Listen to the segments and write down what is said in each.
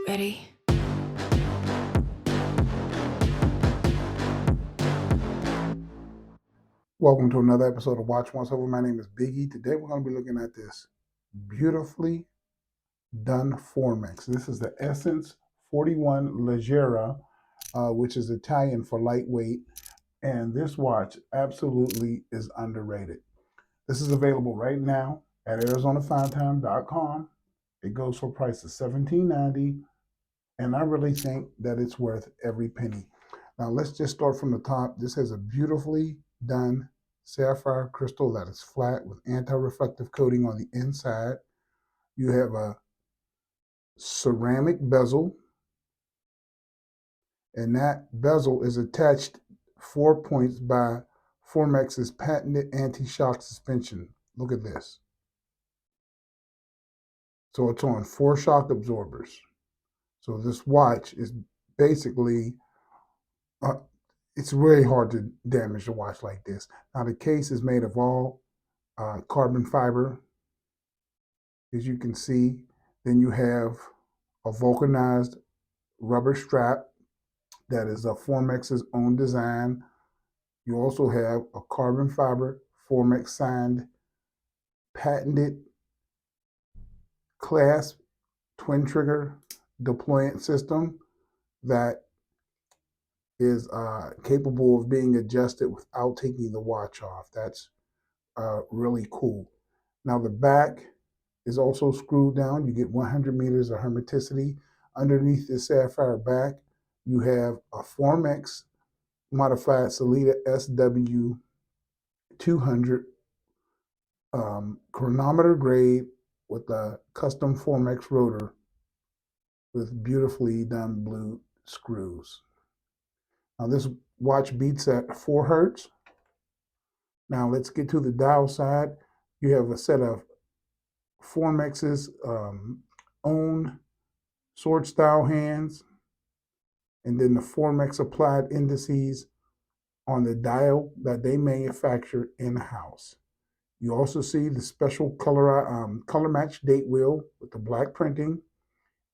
Ready? Welcome to another episode of Watch Once Over. My name is Biggie. Today we're going to be looking at this beautifully done Formex. This is the Essence 41 Leggera, which is Italian for lightweight. And this watch absolutely is underrated. This is available right now at ArizonaFineTime.com. It goes for a price of $17.90, and I really think that it's worth every penny. Now let's just start from the top. This has a beautifully done sapphire crystal that is flat with anti-reflective coating on the inside. You have a ceramic bezel, and that bezel is attached 4 points by Formex's patented anti-shock suspension. Look at this. So it's on 4 shock absorbers. So this watch is basically uh, it's really hard to damage a watch like this. Now the case is made of all carbon fiber, as you can see. Then you have a vulcanized rubber strap that is a Formex's own design. You also have a carbon fiber Formex signed patented clasp twin trigger deployment system that is capable of being adjusted without taking the watch off. That's really cool. Now the back is also screwed down. You get 100 meters of hermeticity. Underneath the sapphire back, you have a Formex modified Salida SW 200 chronometer grade with a custom Formex rotor with beautifully done blue screws. Now this watch beats at 4 hertz. Now let's get to the dial side. You have a set of Formex's own sword style hands, and then the Formex applied indices on the dial that they manufacture in-house. You also see the special color match date wheel with the black printing.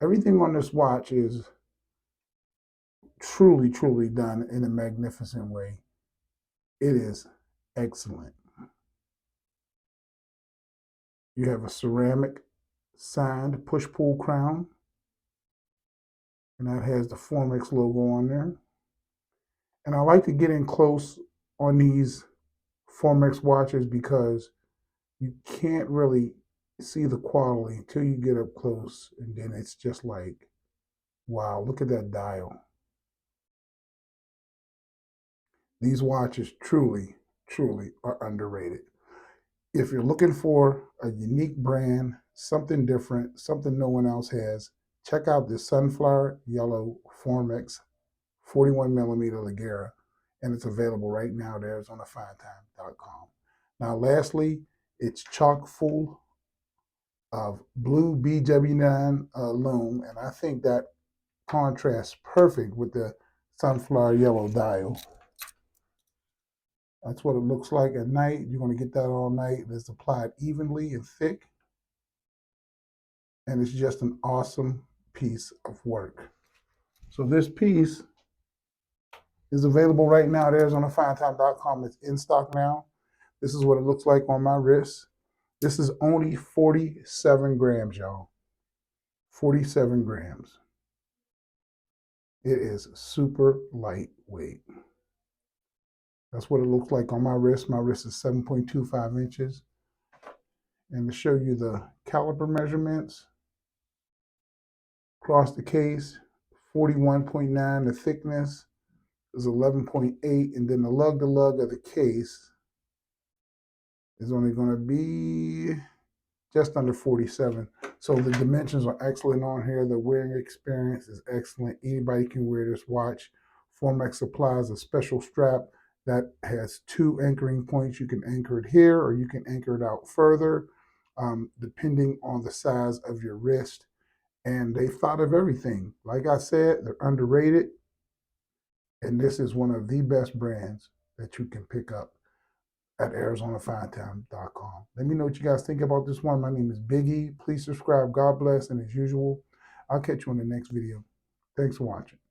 Everything on this watch is truly, truly done in a magnificent way. It is excellent. You have a ceramic signed push-pull crown, and that has the Formex logo on there. And I like to get in close on these Formex watches because you can't really see the quality until you get up close, and then it's just like, wow, look at that dial. These watches truly, truly are underrated. If you're looking for a unique brand, something different, something no one else has, check out this sunflower yellow Formex 41 millimeter Leggera, and it's available right now at ArizonaFineTime.com. Now, lastly, it's chock full of blue BW9 Lume, and I think that contrasts perfect with the sunflower yellow dial. That's what it looks like at night. You're going to get that all night. It's applied evenly and thick, and it's just an awesome piece of work. So this piece is available right now at ArizonaFineTime.com. It's in stock now. This is what it looks like on my wrist. This is only 47 grams, y'all. 47 grams. It is super lightweight. That's what it looks like on my wrist. My wrist is 7.25 inches. And to show you the caliper measurements, across the case, 41.9. The thickness is 11.8. And then the lug to lug of the case is only going to be just under 47. So the dimensions are excellent on here. The wearing experience is excellent. Anybody can wear this watch. Formex supplies a special strap that has 2 anchoring points. You can anchor it here or you can anchor it out further, depending on the size of your wrist. And they thought of everything. Like I said, they're underrated. And this is one of the best brands that you can pick up at ArizonaFineTime.com. Let me know what you guys think about this one. My name is Biggie. Please subscribe. God bless. And as usual, I'll catch you on the next video. Thanks for watching.